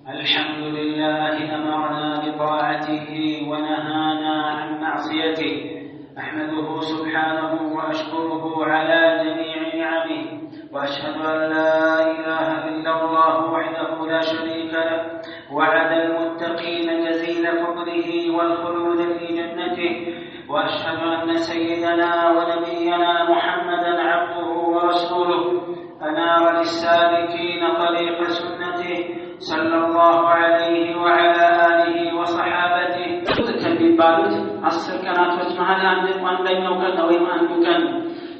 الحمد لله أمرنا بطاعته ونهانا عن معصيته. أحمده سبحانه وأشكره على جميع نعمه، وأشهد أن لا إله إلا الله وحده لا شريك له، وعد المتقين جزيل فضله والخلود في جنته. وأشهد أن سيدنا ونبينا محمدا عبده ورسوله، أنار للسالكين طريق سنته صلى الله عليه وعلى آله وصحابته. ከሚባሉት 10 ቀናቶች መሃል አንደኛው ቀን ነው ወይም አንዱ ቀን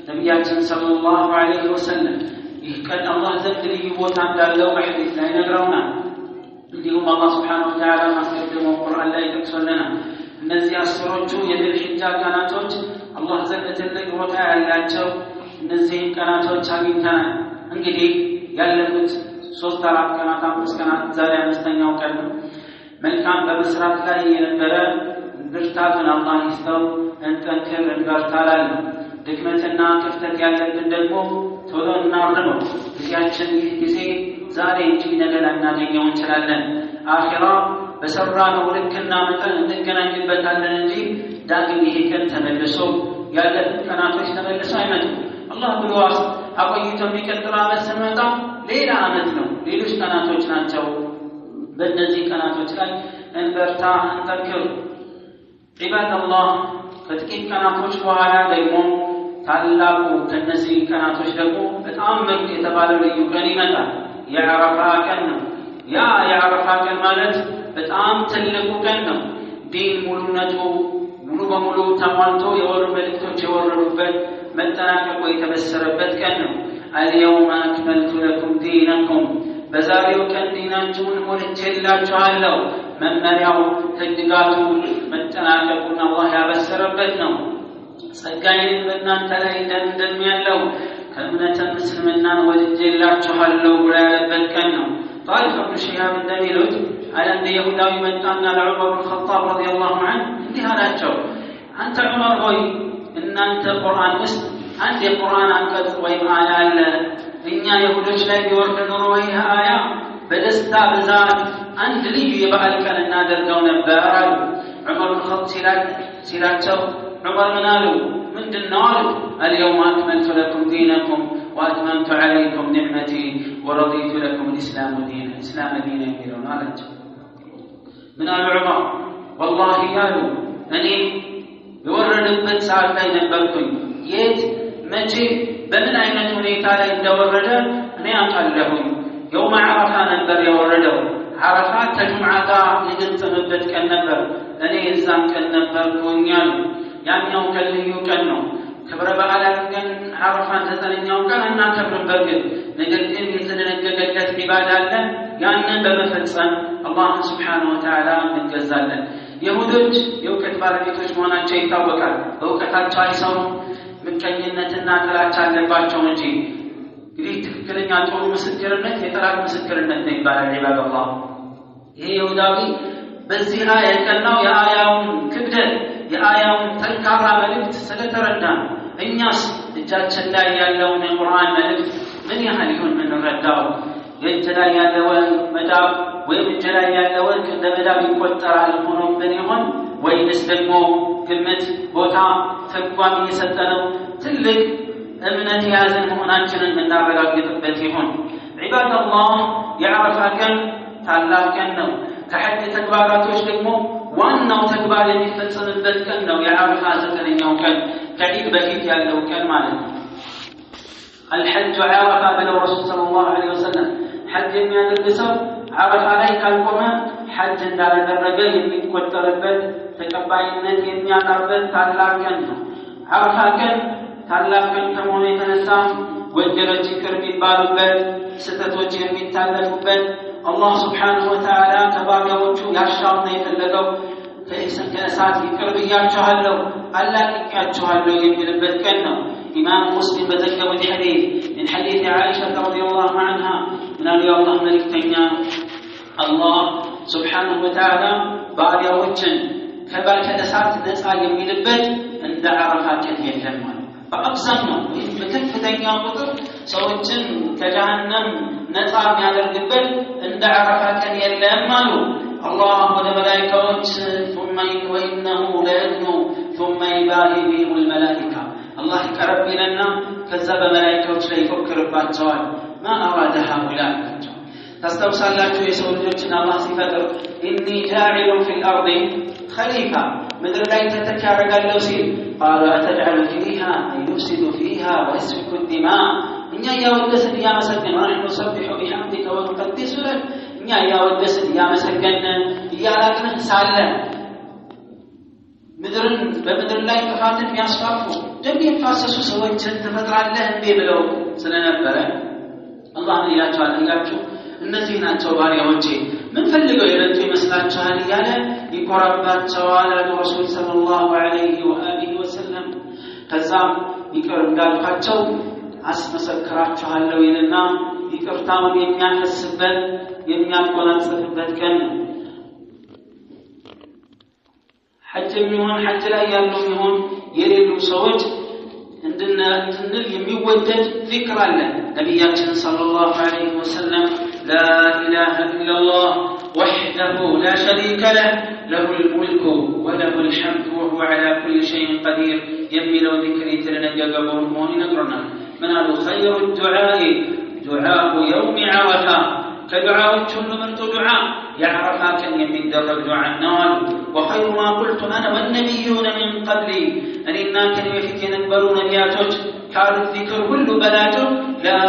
ነብያችን ሰለላሁ ዐለይሂ ወሰለም ይህ ቀን አላህ ዘንድ ልዩ ቦታ እንዳለው በሐዲስ ላይ ነግረውናል። እንዲሁም አላህ ሱብሓነሁ ወተዓላ ማስቀደሙ ቁርአን ላይ ጠቅሶልናል። እነዚህ 10ዎቹ የዙልሂጃ ቀናቶች አላህ ዘንድ ትልቅ ቦታ ያላቸው እነዚህ ቀናቶች አግኝተናል። እንግዲህ ያለፉት 3-4 ቀናት 5 ቀናት ዛሬ 5ኛው ቀን ነው። መልካም በመስራት ላይ የነበረ ብርታቱን አላህ ይስጠው፣ እንጠንክር እንበርታለን። ድክመትና ክፍተት ያለብን ደግሞ ቶሎ እናርመው። ጊዜያችን ይህ ጊዜ ዛሬ እንጂ ነገ ላናገኘው እንችላለን። አኺራ በሰራነው ልክና መጠን እንገናኝበታለን እንጂ ዳግም ይሄ ቀን ተመልሶ ያለፉት ቀናቶች ተመልሶ አይመጡም። አላህ ብሎ አቆይቶ የሚቀጥለው ዓመት ስንመጣ ሌላ ዓመት ነው፣ ሌሎች ቀናቶች ናቸው። በእነዚህ ቀናቶች ላይ እንበርታ እንጠንክር። ዒባደላህ ከጥቂት ቀናቶች በኋላ ደግሞ ታላቁ ከነዚህ ቀናቶች ደግሞ በጣም ምርጥ የተባለው ልዩ ቀን ይመጣል። የዓረፋ ቀን ነው። ያ የዓረፋ ቀን ማለት በጣም ትልቁ ቀን ነው። ዲን ሙሉ በሙሉ ተሟልቶ የወሩ መልእክቶች የወረዱበት መጠናቀቁ የተበሰረበት ቀን ነው። አልየውመ አክመልቱ ለኩም ዲነኩም፣ በዛሬው ቀን ዲናችሁን ሞልቼላችኋለሁ። መመሪያው ህግጋቱ መጠናቀቁን አላህ ያበሰረበት ነው። ጸጋዬን በእናንተ ላይ እንደሚያለው ከእምነተ እስልምናን ወድጄላችኋለሁ ብሎ ያለበት ቀን ነው። ጣሪቅ ብን ሺሃብ እንደሚሉት አንድ ይሁዳዊ መጣና ለዑመር ብን ኸጣብ ረዲየላሁ ዐንሁ እንዲህ አላቸው፣ አንተ ዑመር ሆይ እናንተ ቁርአን ውስጥ አንድ የቁርአን አንቀጽ ወይም አያ አለ፣ እኛ ይሁዶች ላይ ቢወርድ ኖሮ ይህ አያ በደስታ ብዛት አንድ ልዩ የበዓል ቀን እናደርገው ነበር አሉ። ዑመር ብን ኸጣብ ሲላቸው ዑመር ምን አሉ? ምንድነው አሉ? አልየውመ አክመልቱ ለኩም ዲነኩም ወአትመምቱ ዐለይኩም ኒዕመቲ ወረዲቱ ለኩም ኢስላም ዲና የሚለውን አላቸው። ምን አሉ ዑመር? ወላሂ አሉ እኔ የወረደበት ሰዓት ላይ ነበርኩኝ። የት መቼ በምን አይነት ሁኔታ ላይ እንደወረደ እኔ አውቃለሁኝ። የውመ ዓረፋ ነበር የወረደው። ዓረፋ ከጁምዓ ጋር የገጠመበት ቀን ነበር። እኔ የዛን ቀን ነበርኩኝ አሉ። ያኛው ቀን ልዩ ቀን ነው። ክብረ በዓል አድርገን ዓረፋን 9ኛው ቀን እናከብርበት፣ ነገር ግን የተደነገገለት ዒባዳ አለ። ያንን በመፈጸም አላህ ሱብሓነሁ ወተዓላ እንገዛለን። ይሁዶች የእውቀት ባለቤቶች መሆናቸው ይታወቃል። በእውቀታቸው አይሰሩም። ምቀኝነትና ጥላቻ አለባቸው እንጂ። እንግዲህ ትክክለኛ ጥሩ ምስክርነት የጠላት ምስክርነት ነው ይባላል። ዒባደላህ ይሄ ይሁዳዊ በዚህ ላይ የቀናው የአያውን ክብደት የአያውን ጠንካራ መልእክት ስለተረዳ ነው። እኛስ እጃችን ላይ ያለውን የቁርአን መልእክት ምን ያህል ይሆን የምንረዳው? የእጅ ላይ ያለው መዳብ ወይም እጅ ላይ ያለው ወርቅ እንደ መዳብ ይቆጠራል ሆኖብን ይሆን? ወይስ ደግሞ ግምት ቦታ ትርጓሜ የሰጠነው ትልቅ እምነት የያዘን መሆናችንን የምናረጋግጥበት ይሆን? ዒባደላህ የዓረፋ ቀን ታላቅ ቀን ነው። ከሐጅ ተግባራቶች ደግሞ ዋናው ተግባር የሚፈጸምበት ቀን ነው። የዓረፋ 9ኛው ቀን ከዒድ በፊት ያለው ቀን ማለት ነው። አልሐጅ ዓረፋ ብለው ረሱል ሰለላሁ ዐለይሂ ወሰለም ሐጅ የሚያደርግ ሰው ዓረፋ ላይ ካልቆመ ሐጅ እንዳላደረገ የሚቆጠርበት ተቀባይነት የሚያጣበት ታላቅ ቀን ነው። ዓረፋ ቀን ታላቅ ቀን ከመሆኑ የተነሳ ወንጀሎች ይቅር የሚባሉበት፣ ስህተቶች የሚታለፉበት፣ አላህ ሱብሓነሁ ወተዓላ ከባሪያዎቹ ያሻውና የፈለገው ከእሳት ይቅር ብያችኋለሁ አላቅቄያችኋለሁ የሚልበት ቀን ነው። ኢማም ሙስሊም በዘገቡት من حديث عائشة رضي الله عنها من الله ملكتኛ አላህ ሱብሓነሁ ወተዓላ ባሪያዎችን ከእሳት ነፃ የሚልበት እንደ ዓረፋ ቀን የለም ማለት በአብዛኛው በከፍተኛ ቁጥር ሰዎችን ከጀሃነም ነፃ የሚያደርግበት እንደ አረፋ ቀን የለም አሉ። አላህ ወደ መላእክቶች ثم وإنه ليدنو ثم يباهي بهم الملائكة الله يقرب لنا ከዛ በመላእክቶች ላይ ይፎክርባቸዋል። ما أراد هؤلاء ታስተውሳላችሁ የሰው ልጆችን አላህ ሲፈጥር ኢኒ ጃዒሉ ፊል አርዲ ኸሊፋ ምድር ላይ ተተኪ ያደርጋለሁ ሲል ቃሉ አተጅዐሉ ፊሃ ዩፍሲዱ ፊሃ ወየስፊኩ الدماء እኛ ያወደስን ያመሰገን ወነሕኑ ኑሰቢሑ ቢሐምዲከ ወኑቀድሱ ለክ እኛ ያወደስን ያመሰገን እያላቅን ሳለ ምድርን በምድር ላይ ጥፋትን ያስፋፉ ደም የሚያፈሱ ሰዎችን ትፈጥራለህ እንዴ ብለው ስለነበረ አላህ ይላቸዋል እንጋችሁ እነዚህ ናቸው ባሪያዎቼ ምን ፈልገው የመጡ ይመስላችኋል እያለ ይቆራባቸዋል አሉ ረሱል ሰለላሁ ዐለይሂ ወአሊሂ ወሰለም። ከዛም ይቅር እንዳልኳቸው አስመሰክራችኋለሁ ይልና ይቅርታውን የሚያፈስበት የሚያጎናጽፍበት ቀን ነው። ሐጅ የሚሆን ሐጅ ላይ ያሉ የሚሆን የሌሉ ሰዎች እንድንል የሚወደድ ዚክር አለ። ነቢያችን ሰለላሁ ዐለይሂ ወሰለም لا إله إلا الله وحده لا شريك له له الملك وله الحمد وهو على كل شيء قدير يميلوا ذكري تلنجاقبون موني نقرنا من هذا خير الدعاء دعاء يوم عرفة كدعاء كل من دعاء يعرفا كان يمين درب دعاء النوال وخير ما قلت أنا والنبيون من قبلي أن إنا كان يفتين أكبرون نبياتك كان الذكر كل بلاته لا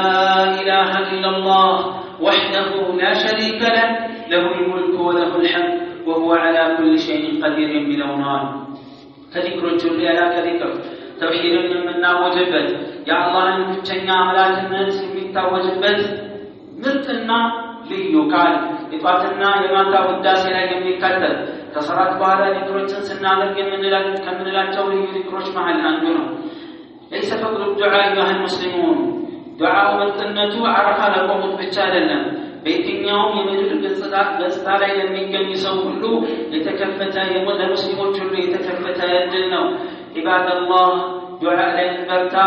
إله إلا الله وحده لا شريك له له الملك وله الحمد وهو على كل شيء قدير بلونان كذكر الجل لا كذكر توحيد منا وجبت يا الله نتجنا أملاك الناس يتوجبت مرتنا ليو قال إطاعتنا يماتا وداسي لا يميكتل كسرات بارا ذكروችን ስናደርግ ከምንላቸው ልዩ ذكሮች መሃል አንዱ ነው። ليس فضل الدعاء أيها المسلمون ዱዓው መጥነቱ አረፋ ለቆሙት ብቻ አይደለም በየትኛውም የምድር ገጽታ ላይ ለሚገኝ ሰው ሁሉ የተከፈተ ለሙስሊሞች ሁሉ የተከፈተ እድል ነው። ኢባደላህ ዱዓ ላይ እንበርታ፣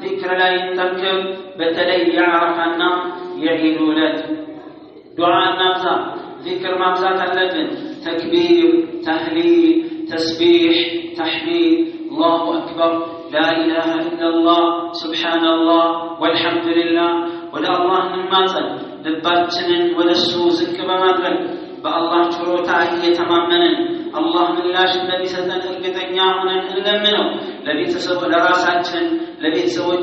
ዚክር ላይ እንጠንክር። በተለይ የአረፋና የዒድ ዕለት ዱዓ እናብዛ፣ ዚክር ማብዛት አለብን። ተክቢር፣ ተህሊል፣ ተስቢሕ፣ ተሕሚድ፣ አላሁ አክበር لا إله إلا الله سبحان الله والحمد لله ولا الله نمازل لباتنا ولسو زك بمدرك بالله شروطا يتمامنا الله من لاش الذي ستن القطنيا هنا نلمنه الذي تسوى لراساتنا الذي تسوى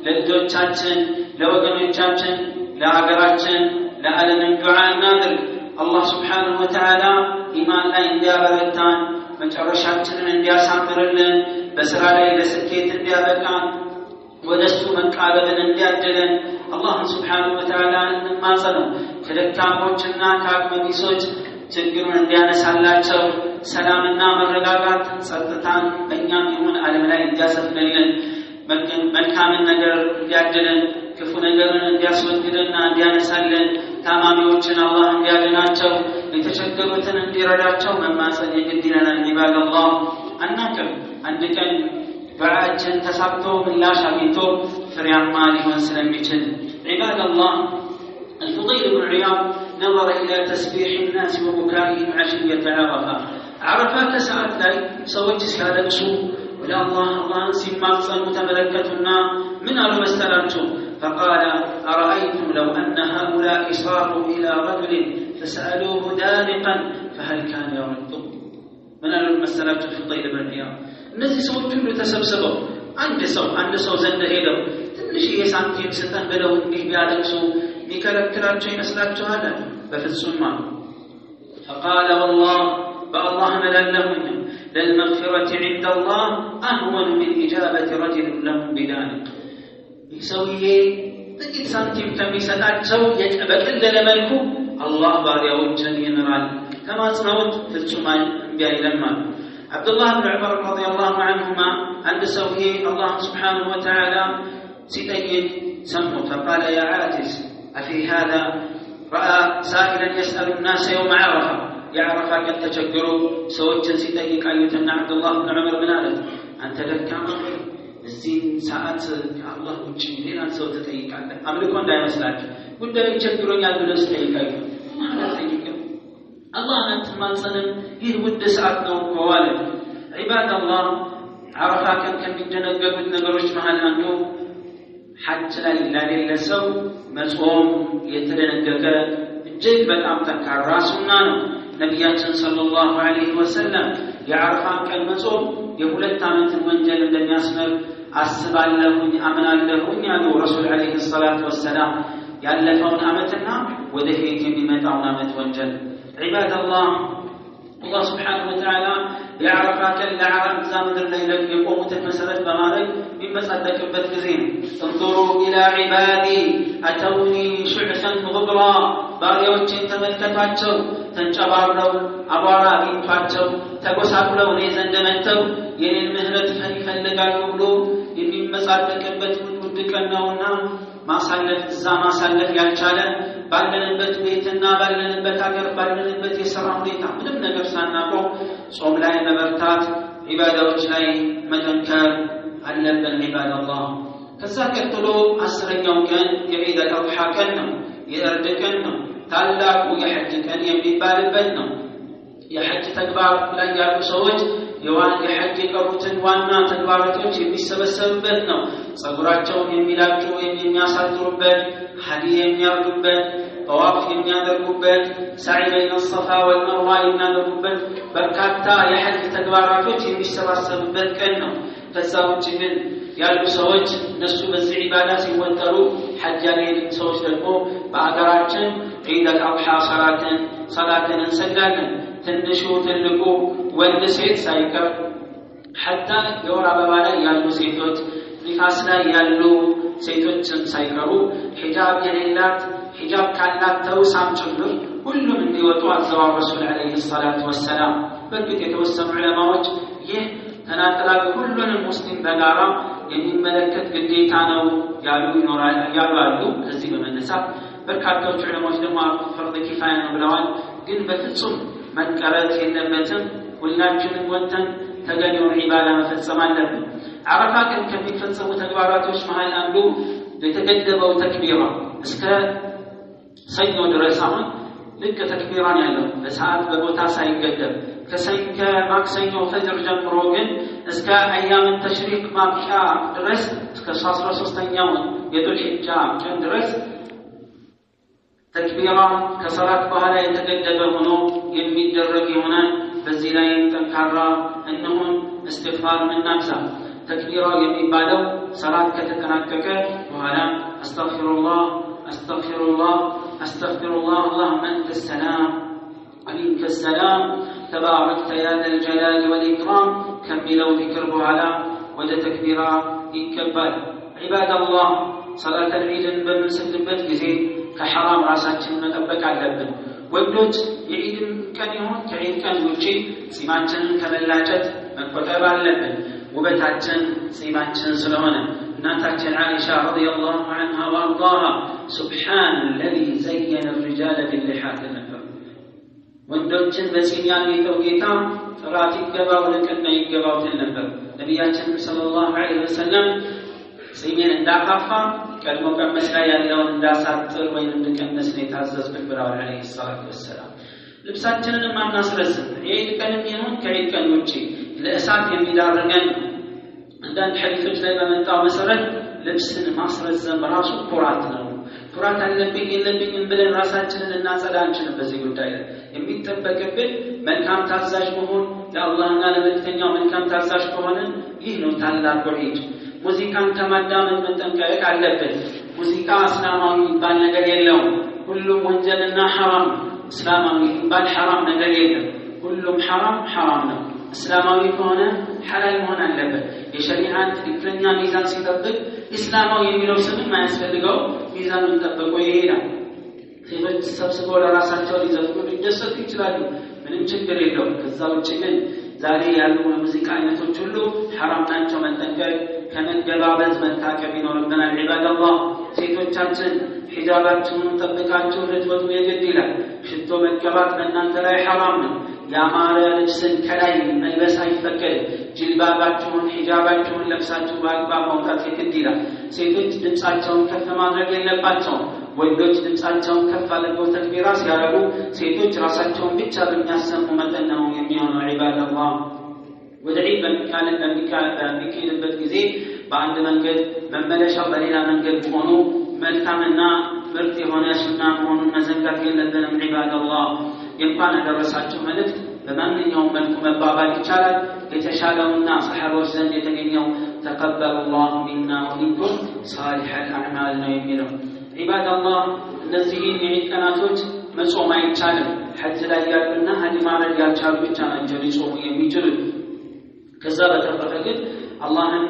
للجوجاتنا لوغنوجاتنا لعقراتنا لعلم الدعاء نادر الله سبحانه وتعالى إيمان لا ينديا بلتان መጨረሻችንን እንዲያሳምርልን በስራ ላይ ለስኬት እንዲያበቃን ወደሱ መቃረብን እንዲያድለን አላህን ሱብሓነሁ ወተዓላ እንማጸነው። ከደካሞችና ከአቅመቢሶች ችግሩን እንዲያነሳላቸው ሰላምና መረጋጋት ጸጥታን በእኛም ይሁን ዓለም ላይ እንዲያሰፍንልን መልካምን ነገር እንዲያድለን ክፉ ነገርን እንዲያስወግድና እንዲያነሳልን ታማሚዎችን አላህ እንዲያድናቸው የተቸገሩትን እንዲረዳቸው መማጸን የግድ ይለናል። ኢባደላህ አናቅም አንድ ቀን ዱዓችን ተሳክቶ ምላሽ አግኝቶ ፍሬያማ ሊሆን ስለሚችል ኢባደላህ الفضيل بن عياض نظر إلى تسبيح الناس وبكائهم عشية عرفة كسعت لي سويت سيادة ولا الله سيما متملكتنا من المستلمتم فقال أرأيتم لو أن هؤلاء صاروا إلى رجل فسألوه دانقا فهل كان يرد من المستلمت الفضيل بن عياض الناس سووا كل تسبسبوا عند سو زند ሄደው ትንሽ የሳንቲም ስጠን ብለው እንዲህ ቢያለቅሱ ሚከለክላቸው ይመስላችኋል? በፍጹም فقال والله بالله مللهم للمغفرة عند الله أهون من إجابة رجل لهم بدانق يسوي ጥቂት ሳንቲም ከሚሰጣቸው በቀለለ መልኩ አላህ ባሪያዎችን ይምራል። ከማጽናወት ፍጹም እምቢ አይልም። አብዱላህ ብን ዑመር ረዲየላሁ ዐንሁማ አንድ ሰውዬ አላህ ሱብሓነሁ ወተዓላ ሲጠይቅ ሰሙት። فقال يا عاجز أفي هذا رأى سائلا يسأل الناس يوم عرفة يعرف قد تشكروا سوجا سيطيق أيتنا عبد الله بن عمر بن آلت أنت دكاما الزين ساعات الله وجه لنا سوى تطيق أملكون لا يسلاك ጉዳይ ቸግሮኛል ብለው ሲጠይቃዩ አላህን ተማጽነን ይህ ውድ ሰዓት ነው ቆዋለ ዒባድ አላህ አረፋ ቀን ከሚደነገጉት ነገሮች መሃል አንዱ ሐጅ ላይ ለሌለ ሰው መጾም የተደነገገ እጅግ በጣም ጠንካራ ሱና ነው ነቢያችን ሰለላሁ ዐለይሂ ወሰለም የአረፋን ቀን መጾም የሁለት ዓመት ወንጀል እንደሚያስምር አስባለሁኝ አምናለሁኝ ያሉ ረሱል ዐለይሂ ሰላቱ ወሰላም ያለፈውን ዓመትና ወደፊት የሚመጣውን ዓመት ወንጀል ዒባድ الله سبحانه وتعالى يعرفك العرب زمن الليل يقوم تمسرت بمارك من مصدق بالتزين انظروا الى عبادي اتوني شعثا غبرا ባሪያዎችን ተመልከቷቸው ተንጨባረው አቧራ አግኝቷቸው ተጎሳቁለው እኔ ዘንድ መጥተው የኔን ምህረት ይፈልጋሉ ብሎ የሚመጻደቅበት ውድ ቀን ነውና ማሳለፍ ያልቻለ ባለንበት ቤትና ባለንበት ሀገር ባለንበት የሥራ ሁኔታ ምንም ነገር ሳናቆም ጾም ላይ መበርታት ዒባዳዎች ላይ መጠንከር አለብን ዒባድ አላህ ከዛ ቀጥሎ 10ኛው ቀን የዒድ አልአድሓ ቀን ነው የእርድ ቀን ነው ታላቁ የሐጅ ቀን የሚባልበት ነው የሐጅ ተግባር ላይ ያሉ ሰዎች የሐጅ የቀሩትን ዋና ተግባራቶች የሚሰበሰቡበት ነው ጸጉራቸውን የሚላጩ የሚያሳጥሩበት ሐዲይ የሚያርዱበት ጠዋፍ የሚያደርጉበት ሰዒ በይነ ሰፋ ወልመርዋ የሚያደርጉበት በርካታ የሐጅ ተግባራቶች የሚሰባሰቡበት ቀን ነው ከዛ ውጭ ግን ያሉ ሰዎች እነሱ በዚህ ዒባዳ ሲወጠሩ ሐጅ ያልሄዱ ሰዎች ደግሞ በአገራችን ዒድ አልአድሓ ሰላትን እንሰግዳለን ትንሹ ትልቁ ወንድ ሴት ሳይቀር حتى የወር አበባ ላይ ያሉ ሴቶች ንፋስ ላይ ያሉ ሴቶችም ሳይቀሩ ሒጃብ የሌላት ሒጃብ ካላት ተውሳም ጭምር ሁሉም እንዲወጡ አዘዋው ረሱል ዐለይሂ ሰላቱ ወሰላም በግድ የተወሰኑ ዑለማዎች ይህ ተናጥላዊ ሁሉንም ሙስሊም በጋራ የሚመለከት ግዴታ ነው ያሉ ከዚህ በመነሳት በርካታዎች ዑለማዎች ደግሞ ፈርድ ኪፋያ ነው ብለዋል ግን በፍጹም መቀረት የለበትም ሁላችንም ወጥተን ተገኘውን ዒባዳ መፈጸም አለብን አረፋ ቀን ከሚፈጸሙ ተግባራቶች መሃል አንዱ የተገደበው ተክቢራ እስከ ሰኞ ድረስ አሁን ልክ ተክቢራን ያለው በሰዓት በቦታ ሳይገደብ ከማክሰኞ ፈጅር ጀምሮ ግን እስከ አያም ተሽሪቅ ማብቂያ ድረስ እስከ 13ኛው የዱልሒጃ ቀን ድረስ ተክቢራ ከሰላት በኋላ የተገደበ ሆኖ የሚደረግ ይሆናል በዚህ ላይ ጠንካራ እንሁን استغفار እናብዛ ተክቢራ የሚባለው ሰላት ከተጠናቀቀ በኋላ አስተግፊሩላህ اللهم انت السلام ومنك السلام تباركت يا ذا الجلال والإكرام كملوا ذكر بኋላ ወደ ተክቢራ ይከባል عباد الله صلاة العيد በምንሰግድበት ጊዜ ከሐራም ራሳችንን መጠበቅ አለብን ወንዶች የዒድን ቀን ይሁን ከዒድ ቀን ውጪ ጺማችንን ከመላጨት መቆጠብ አለብን ውበታችን ጺማችን ስለሆነ እናታችን ዓኢሻ ረዲየላሁ ዐንሃ ወአርዳሃ ሱብሓነ الذي زين الرجال باللحى ነበር ወንዶችን በጺም ያጌጠው ጌታ ጥራት ይገባው ለቀና ይገባው ነበር ነቢያችን ሰለላሁ ዐለይሂ ወሰለም ጺሜን እንዳካፋ ቀድሞ ቀመስ ላይ ያለውን እንዳሳጥር ወይም እንደቀነስ ነው የታዘዝኩት ብለዋል ዐለይሂ ሰላቱ ወሰላም ልብሳችንን ማናስረዝም የዒድ ቀንም ይሁን ከዒድ ቀን ውጪ ለእሳት የሚዳርገን አንዳንድ ሐዲሶች ላይ በመጣው መሰረት ልብስን ማስረዘም ራሱ ኩራት ነው ኩራት አለብኝ የለብኝም ብለን ራሳችንን እናጸዳ አንችልም በዚህ ጉዳይ ላይ የሚጠበቅብን መልካም ታዛዥ መሆን ለአላህና ለመልእክተኛው መልካም ታዛዥ ከሆነ ይህ ነው ታላቁ ዒድ ሙዚቃን ከማዳመጥ መጠንቀቅ አለብን ሙዚቃ እስላማዊ የሚባል ነገር የለውም ሁሉም ወንጀልና ሐራም እስላማዊ የሚባል ሐራም ነገር የለም ሁሉም ሐራም ነው እስላማዊ ከሆነ ሐላል መሆን አለበት የሸሪዓን ትክክለኛ ሚዛን ሲጠብቅ እስላማዊ የሚለው ስም ማያስፈልገው ሚዛኑን ጠብቆ ይሄዳል ሴቶች ተሰብስበው ለራሳቸው ሊዘፍኑ ሊደሰቱ ይችላሉ ምንም ችግር የለውም ከዛ ውጭ ግን ዛሬ ያሉ ሙዚቃ አይነቶች ሁሉ ሐራም ናቸው መጠንቀቅ ከመገባበዝ መታቀብ ይኖርብናል ዒባድ አላህ ሴቶቻችን ሒጃባችሁን ጠብቃችሁ ልትወጡ የግድ ይላል ሽቶ መቀባት በእናንተ ላይ ሐራም ነው ያማረ ልብስን ከላይ መልበስ አይፈቀድም ጅልባባችሁን ሒጃባችሁን ለብሳችሁ በአግባብ መውጣት የግድ ይላል ሴቶች ድምፃቸውን ከፍ ማድረግ የለባቸውም ወንዶች ድምጻቸውን ከፍ አድርገው ተክቢራ ሲያደርጉ ሴቶች ራሳቸውን ብቻ በሚያሰሙ መጠን ነው የሚሆነው ዒባደላህ ወደ ዒድ በሚካሄድበት ጊዜ በአንድ መንገድ መመለሻው በሌላ መንገድ ሆኖ መልካምና ምርጥ የሆነ ሱና መሆኑን መዘንጋት የለብንም ዒባደላህ እንኳን አደረሳችሁ መልእክት በማንኛውም መልኩ መባባል ይቻላል የተሻለውና ሰሃቦች ዘንድ የተገኘው ተቀበሉላሁ ሚና ወሚንኩም ሷሊሐል አዕማል ነው የሚለው ዒባደላህ እነዚህን የዒድ ቀናቶች መጾም አይቻልም ሐጅ ላይ ያሉና ሐጅ ማድረግ ያልቻሉ ብቻ ናቸው ሊጾሙ የሚችሉት ከዛ በተረፈ ግን አላህን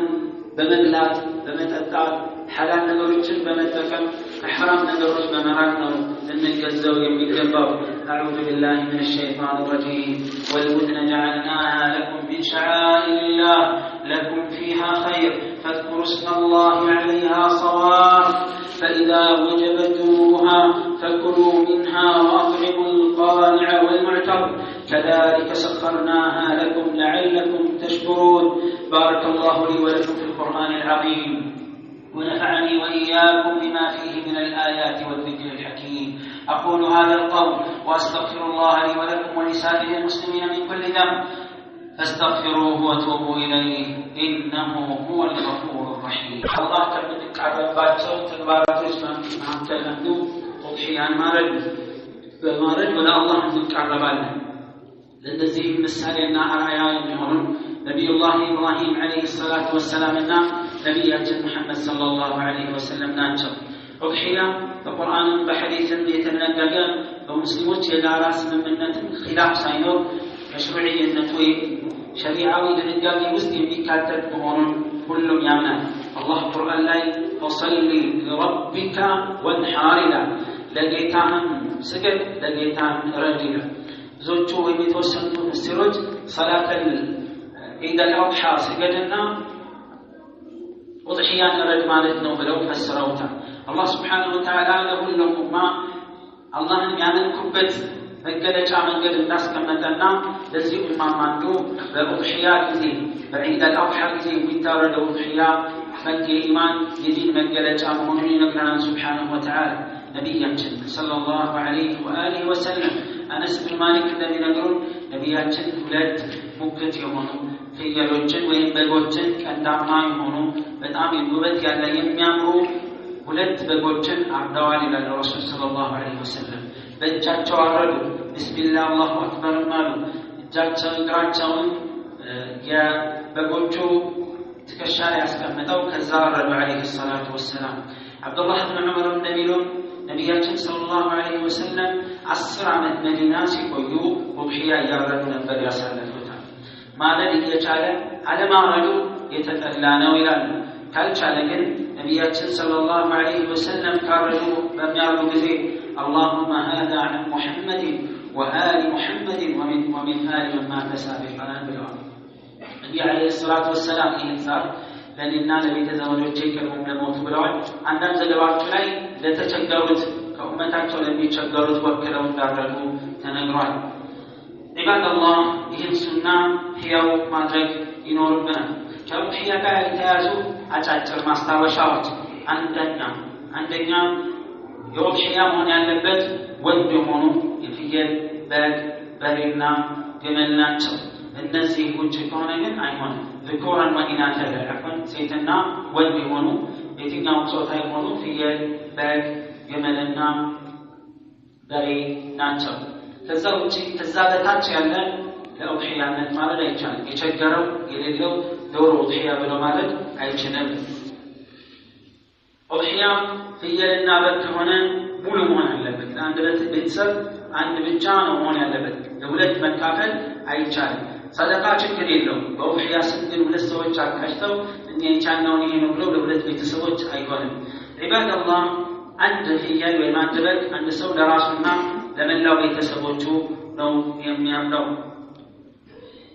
በመብላት በመጠጣት ሐላል ነገሮችን በመጠቀም ከሐራም ነገሮች በመራቅ ነው ልንገዛው የሚገባው أعوذ بالله من الشيطان الرجيم والبدن جعلناها لكم من شعائر الله لكم فيها خير فاذكروا اسم الله عليها صواف فإذا وجبت جنوبها فكلوا منها وأطعموا القانع والمعتر كذلك سخرناها لكم لعلكم تشكرون بارك الله لي ولكم في القرآن العظيم ونفعني وإياكم بما فيه من الآيات والذكر الحكيم أقول هذا القول وأستغفر الله لي ولكم ولسائر المسلمين من كل ذنب فاستغفروه وتوبوا إليه إنه هو الغفور الرحيم الله كبدك عبادته تبارك اسمه عن كلامه وضحيان مارد ولا الله عندك عباده للذي مثالنا أرعيا يمهرون نبي الله إبراهيم عليه الصلاة والسلام نبيات محمد صلى الله عليه وسلم ناتشر أضحية القرآن بحديث يتنقق ومسلمون يدار اسم منة خلاف ساينور مشروعية نتوي شريعة لنقاقي مسلم بكاتب أمور كل يامنا الله قرآن لاي وصلي لربك وانحار له لقيتهم سجد لقيتهم رجلا زوجته ويتوسنوا السروج صلاة عيد الأضحى سجدنا وضحيان رد مالتنا ولو فسروتا الله سبحانه وتعالى له لهما الله يعمل كبت መገለጫ መንገድ እንዳስቀመጠና ለዚህ ማማንዱ በኡድሂያ ጊዜ በዒድ አልአድሃ ጊዜ የሚታረደው ኡድሂያ የኢማን የዲን መገለጫ መሆኑን ይነግረናል ሱብሓነሁ ወተዓላ ነቢያችን ሰለላሁ ዐለይሂ ወአሊሂ ወሰለም አነስ ብን ማሊክ እንደሚነግሩን ነቢያችን ሁለት ሙክት የሆኑ ፍየሎችን ወይም በጎችን ቀንዳማ የሆኑ በጣም ውበት ያለ የሚያምሩ ሁለት በጎችን አርደዋል ይላል ረሱል ሰለላሁ ዐለይሂ ወሰለም በእጃቸው አረዱ ቢስሚላህ አላሁ አክበር ማሉ እጃቸውን እግራቸውን የበጎቹ ትከሻ ላይ ያስቀምጠው ከዛ አረዱ ዐለይሂ ሰላቱ ወሰላም አብዱላህ ብን ዑመር እንደሚሉን ነቢያችን ሰለላሁ ዐለይሂ ወሰለም 10 ዓመት መዲና ሲቆዩ ኡድሂያ ያረዱ ነበር ያሳለፉታል ማለት እየቻለ አለማረዱ የተጠላ ነው ይላሉ ካልቻለ ግን ነቢያችን ሰለላሁ ዐለይሂ ወሰለም ካረዱ በሚያርዱ ጊዜ اللهم هذا عن محمد وآل محمد ومن آل من مات سابقا بالعمر النبي عليه الصلاة والسلام إنسان لأننا لبيت زوجوجي كرهم لموت بالعمر عندما زلوات لي لتشجرت كأمتك لم يتشجرت وكلهم دارجوا تنقرأ عباد الله ይህን ሱና ሕያው ማድረግ ይኖርብናል ከኡድሂያ ጋር የተያዙ አጫጭር ማስታወሻዎች አንደኛ የኡድሂያ መሆን ያለበት ወንድ የሆኑ የፍየል በግ በሬና ግመል ናቸው እነዚህ ውጭ ከሆነ ግን አይሆንም ذكورا وإناثا ለአፈን ሴትና ወንድ የሆኑ የትኛውም ጾታ የሆኑ ፍየል በግ ግመልና በሬ ናቸው ከዛ ውጪ ከዛ በታች ያለ ለኡድሂያነት ማለት አይቻልም የቸገረው የሌለው ዶሮ ኡድሂያ ብሎ ማለት አይችልም ኡድሂያ ፍየልና በግ ከሆነ ሙሉ መሆን አለበት አንድ ቤተሰብ አንድ ብቻ ነው መሆን ያለበት ለሁለት መካፈል አይቻልም ሰደቃ ችግር የለውም በኡድሂያ ስንል ሁለት ሰዎች አካሽተው እኛ የቻልነውን ይሄ ነው ብለው ለሁለት ቤተሰቦች አይሆንም ዒባደላህ አንድ ፍየል ወይም አንድ በግ አንድ ሰው ለራሱና ለመላው ቤተሰቦቹ ነው የሚያምነው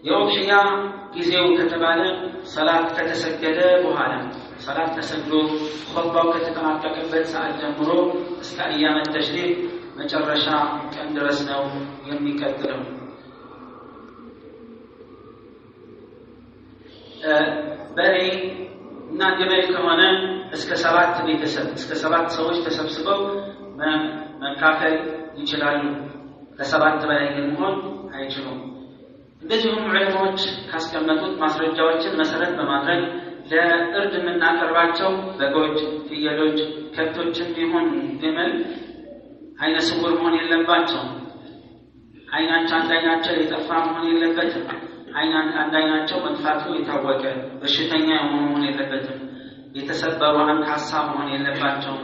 የኡድሂያ ጊዜው ከተባለ ሰላት ከተሰገደ በኋላ ሰላት ተሰግዶ ኹጥባው ከተጠናቀቀበት ሰዓት ጀምሮ እስከ አያመ ተሽሪቅ መጨረሻ ቀን ድረስ ነው የሚቀጥለው በሬ እና ግመል ከሆነ እስከ 7 ቤተሰብ እስከ 7 ሰዎች ተሰብስበው መካፈል ይችላሉ። ከሰባት በላይ ግን መሆን አይችሉም። እንደዚሁም ዑለማዎች ካስቀመጡት ማስረጃዎችን መሰረት በማድረግ ለእርድ የምናቀርባቸው በጎች፣ ፍየሎች፣ ከብቶችም ቢሆን ግመል አይነ ስውር መሆን የለባቸውም። አይናቸው አንድ አይናቸው የጠፋ መሆን የለበትም። አንድ አይናቸው መጥፋቱ የታወቀ በሽተኛ የሆኑ መሆን የለበትም። የተሰበሩ አንካሳ መሆን የለባቸውም።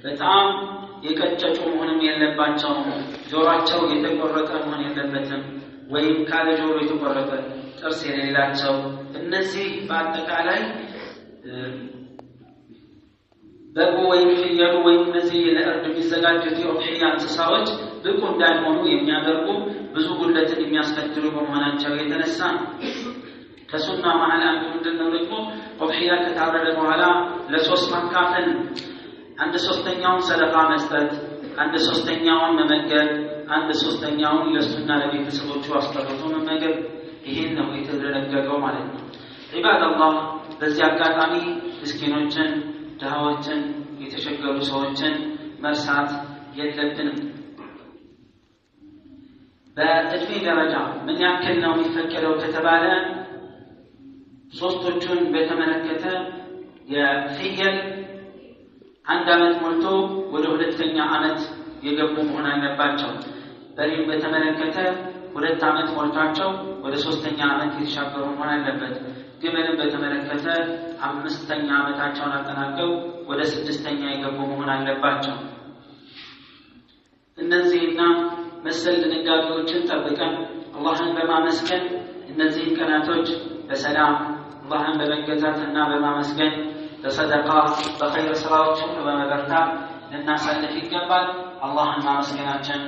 በጣም የቀጨጩ መሆንም የለባቸውም። ጆሮአቸው የተቆረጠ መሆን የለበትም። ወይም ካለ ጆሮ የተቆረጠ ጥርስ የሌላቸው እነዚህ በአጠቃላይ በጉ ወይም ፍየሉ ወይም እነዚህ ለእርድ የሚዘጋጁት የኡድሒያ እንስሳዎች ብቁ እንዳልሆኑ የሚያደርጉ ብዙ ጉድለትን የሚያስከትሉ በመሆናቸው የተነሳ ከሱና መሀል አንዱ ምንድነው ደግሞ ኡድሒያ ከታረደ በኋላ ለሶስት ማካፈል፣ 1/3ኛውን ሰደቃ መስጠት፣ 1/3ኛውን መመገብ፣ 1/3ኛውን ለሱና ለቤተሰቦቹ አስቀርቶ መመገብ። ይሄን ነው የተደነገገው ማለት ነው። ዒባደላህ በዚህ አጋጣሚ ምስኪኖችን፣ ድሃዎችን፣ የተቸገሩ ሰዎችን መርሳት የለብንም። በእድሜ ደረጃ ምን ያክል ነው የሚፈቀደው ከተባለ ሶስቶቹን በተመለከተ የፍየል 1 ዓመት ሞልቶ ወደ 2ኛ ዓመት የገቡ መሆን አለባቸው። በሬን በተመለከተ 2 ዓመት ሞልቷቸው ወደ 3ኛ ዓመት የተሻገሩ መሆን አለበት። ግመልን በተመለከተ 5ኛ ዓመታቸውን አጠናቀው ወደ 6ኛ የገቡ መሆን አለባቸው። እነዚህና መሰል ድንጋጌዎችን ጠብቀን አላህን በማመስገን እነዚህን ቀናቶች በሰላም አላህን በመገዛትና በማመስገን በሰደቃ በኸይር ስራዎች ሁሉ በመበርታት ልናሳልፍ ይገባል። አላህን ማመስገናችን